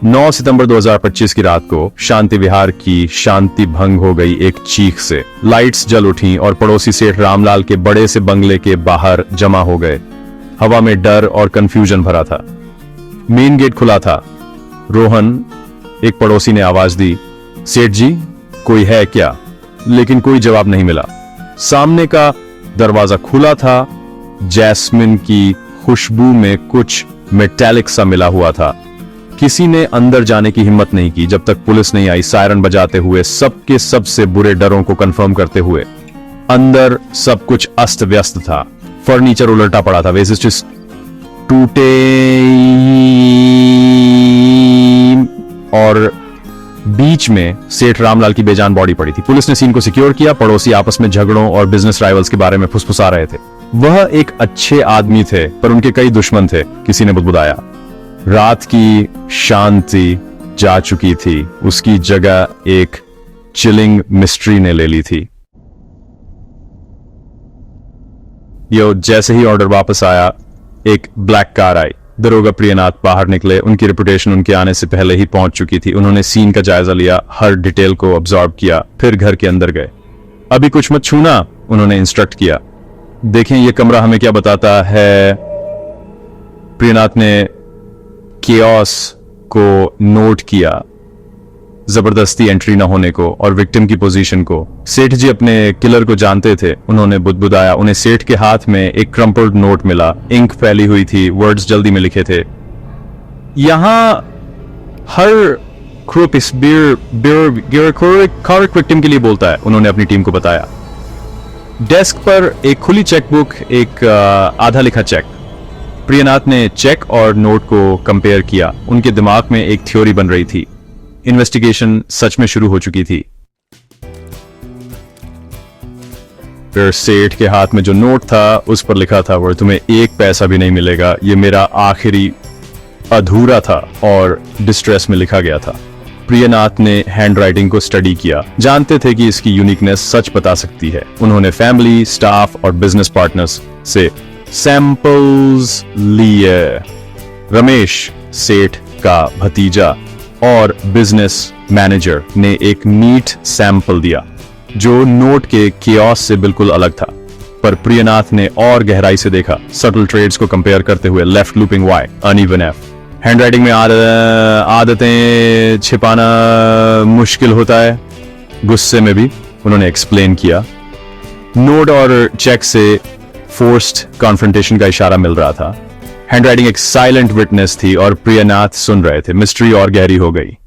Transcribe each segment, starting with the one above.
9 सितंबर 2025 की रात को शांति विहार की शांति भंग हो गई एक चीख से। लाइट्स जल उठी और पड़ोसी सेठ रामलाल के बड़े से बंगले के बाहर जमा हो गए। हवा में डर और कंफ्यूजन भरा था। मेन गेट खुला था। रोहन, एक पड़ोसी ने आवाज दी, सेठ जी कोई है क्या? लेकिन कोई जवाब नहीं मिला। सामने का दरवाजा खुला था। जैस्मिन की खुशबू में कुछ मेटालिक सा मिला हुआ था। किसी ने अंदर जाने की हिम्मत नहीं की जब तक पुलिस नहीं आई, सायरन बजाते हुए, सबके सबसे बुरे डरों को कंफर्म करते हुए। अंदर सब कुछ अस्त व्यस्त था। फर्नीचर उलटा पड़ा था, वेसिस टूटे और बीच में सेठ रामलाल की बेजान बॉडी पड़ी थी। पुलिस ने सीन को सिक्योर किया। पड़ोसी आपस में झगड़ों और बिजनेस राइवल्स के बारे में फुसफुसा रहे थे। वह एक अच्छे आदमी थे, पर उनके कई दुश्मन थे, किसी ने बुदबुदाया। रात की शांति जा चुकी थी। उसकी जगह एक चिलिंग मिस्ट्री ने ले ली थी। जैसे ही ऑर्डर वापस आया, एक ब्लैक कार आई। दरोगा प्रियनाथ बाहर निकले। उनकी रेपुटेशन उनके आने से पहले ही पहुंच चुकी थी। उन्होंने सीन का जायजा लिया, हर डिटेल को ऑब्जर्व किया, फिर घर के अंदर गए। अभी कुछ मत छूना, उन्होंने इंस्ट्रक्ट किया। देखें ये कमरा हमें क्या बताता है। प्रियनाथ ने केओस को नोट किया, जबरदस्ती एंट्री न होने को और विक्टिम की पोजीशन को। सेठ जी अपने किलर को जानते थे। उन्होंने बुदबुदाया। उन्हें सेठ के हाथ में एक क्रम्पल्ड नोट मिला। इंक फैली हुई थी, वर्ड्स जल्दी में लिखे थे। यहां हर ग्रुप इस विक्टिम के लिए बोलता है, उन्होंने अपनी टीम को बताया। डेस्क पर एक खुली चेकबुक, एक आधा लिखा चेक। प्रियनाथ ने चेक और नोट को कंपेयर किया। उनके दिमाग में एक थ्योरी बन रही थी। इन्वेस्टिगेशन सच में शुरू हो चुकी थी। फिर सेठ के हाथ में जो नोट था, उस पर लिखा था, वो तुम्हें एक पैसा भी नहीं मिलेगा, ये मेरा आखिरी अधूरा था और डिस्ट्रेस में लिखा गया था। प्रियनाथ ने हैंडराइटिंग को स्टडी किया, जानते थे कि इसकी यूनिकनेस सच बता सकती है। उन्होंने फैमिली, स्टाफ और बिजनेस पार्टनर्स से सैंपल्स लिए। रमेश, सेठ का भतीजा और बिजनेस मैनेजर ने एक नीट सैंपल दिया जो नोट के कियोस से बिल्कुल अलग था। पर प्रियनाथ ने और गहराई से देखा, सटल ट्रेड्स को कंपेयर करते हुए। Left looping Y, uneven F. Handwriting में आदतें छिपाना मुश्किल होता है, गुस्से में भी, उन्होंने एक्सप्लेन किया। नोट और चेक से फोर्स्ड कॉन्फ्रंटेशन का इशारा मिल रहा था। हैंडराइटिंग एक साइलेंट विटनेस थी और प्रियनाथ सुन रहे थे। मिस्ट्री और गहरी हो गई।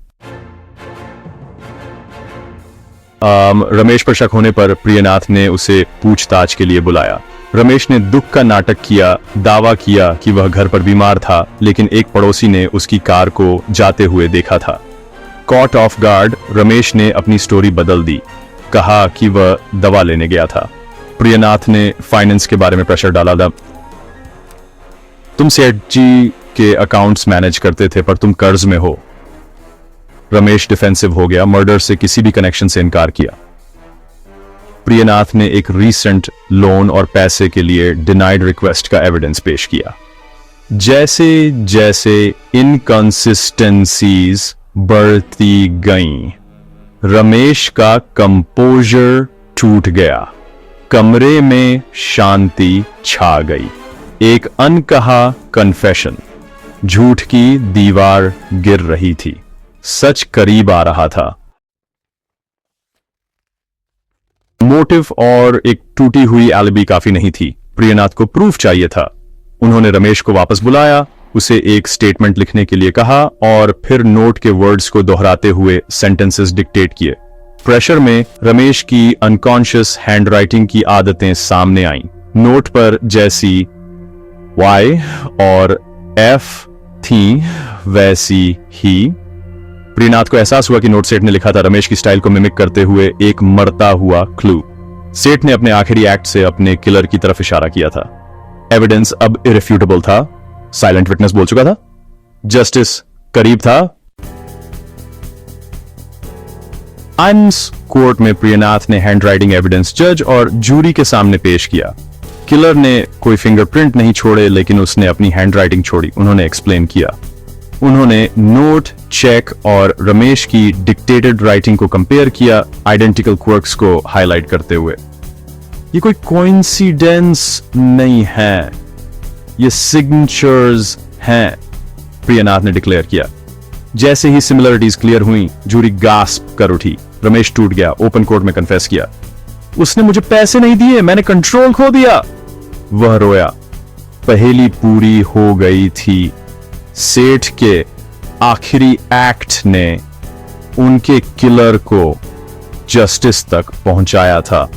रमेश पर शक होने पर प्रियनाथ ने उसे पूछताछ के लिए बुलाया। रमेश ने दुख का नाटक किया, दावा किया कि वह घर पर बीमार था, लेकिन एक पड़ोसी ने उसकी कार को जाते हुए देखा था। कॉट ऑफ गार्ड, रमेश ने अपनी स्टोरी बदल दी, कहा कि वह दवा लेने गया था। प्रियनाथ ने फाइनेंस के बारे में प्रेशर डाला था। तुम सेठ जी के अकाउंट्स मैनेज करते थे, पर तुम कर्ज में हो। रमेश डिफेंसिव हो गया, मर्डर से किसी भी कनेक्शन से इनकार किया। प्रियनाथ ने एक रीसेंट लोन और पैसे के लिए डिनाइड रिक्वेस्ट का एविडेंस पेश किया। जैसे जैसे इनकंसिस्टेंसीज बढ़ती गईं, रमेश का कंपोजर टूट गया। कमरे में शांति छा गई। एक अनकहा कन्फेशन, झूठ की दीवार गिर रही थी, सच करीब आ रहा था। मोटिव और एक टूटी हुई एलिबी काफी नहीं थी। प्रियनाथ को प्रूफ चाहिए था। उन्होंने रमेश को वापस बुलाया, उसे एक स्टेटमेंट लिखने के लिए कहा और फिर नोट के वर्ड्स को दोहराते हुए सेंटेंसेस डिक्टेट किए। प्रेशर में रमेश की अनकॉन्शियस हैंडराइटिंग की आदतें सामने आईं। नोट पर जैसी वाई और एफ थी, वैसी ही। प्रियनाथ को एहसास हुआ कि नोट सेठ ने लिखा था, रमेश की स्टाइल को मिमिक करते हुए एक मरता हुआ क्लू। सेठ ने अपने आखिरी एक्ट से अपने किलर की तरफ इशारा किया था। एविडेंस अब इररिफ्यूटेबल था। साइलेंट विटनेस बोल चुका था। जस्टिस करीब था। कोर्ट में प्रियनाथ ने हैंडराइटिंग एविडेंस जज और जूरी के सामने पेश किया। किलर ने कोई फिंगरप्रिंट नहीं छोड़े, लेकिन उसने अपनी हैंडराइटिंग छोड़ी, उन्होंने एक्सप्लेन किया। उन्होंने नोट, चेक और रमेश की डिक्टेटेड राइटिंग को कंपेयर किया, आइडेंटिकल क्वर्क्स को हाईलाइट करते हुए। ये कोई कोइंसिडेंस नहीं है, ये सिग्नेचर्स हैं, प्रियनाथ ने डिक्लेयर किया। जैसे ही सिमिलरिटीज क्लियर हुई, जूरी गास्प कर उठी। रमेश टूट गया, ओपन कोर्ट में कन्फेस किया, उसने मुझे पैसे नहीं दिए, मैंने कंट्रोल खो दिया। वह रोया। पहेली पूरी हो गई थी। सेठ के आखिरी एक्ट ने उनके किलर को जस्टिस तक पहुंचाया था।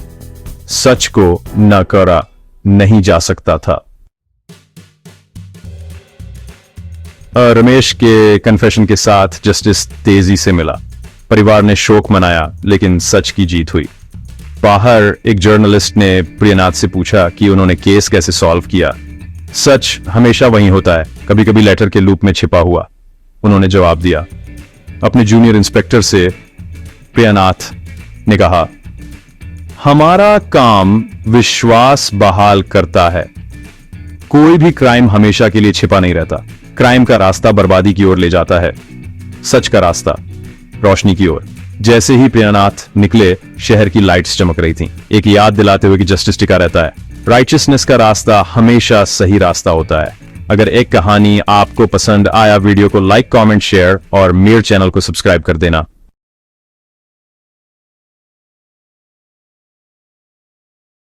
सच को नकारा नहीं जा सकता था। रमेश के कन्फेशन के साथ जस्टिस तेजी से मिला। परिवार ने शोक मनाया, लेकिन सच की जीत हुई। बाहर एक जर्नलिस्ट ने प्रियनाथ से पूछा कि उन्होंने केस कैसे सॉल्व किया। सच हमेशा वहीं होता है, कभी कभी लेटर के लूप में छिपा हुआ, उन्होंने जवाब दिया। अपने जूनियर इंस्पेक्टर से प्रियनाथ ने कहा, हमारा काम विश्वास बहाल करता है। कोई भी क्राइम हमेशा के लिए छिपा नहीं रहता। क्राइम का रास्ता बर्बादी की ओर ले जाता है, सच का रास्ता रोशनी की ओर। जैसे ही प्रियनाथ निकले, शहर की लाइट्स चमक रही थीं, एक याद दिलाते हुए कि जस्टिस टिका रहता है। राइचियसनेस का रास्ता हमेशा सही रास्ता होता है। अगर एक कहानी आपको पसंद आया, वीडियो को लाइक, कमेंट, शेयर और मेरे चैनल को सब्सक्राइब कर देना।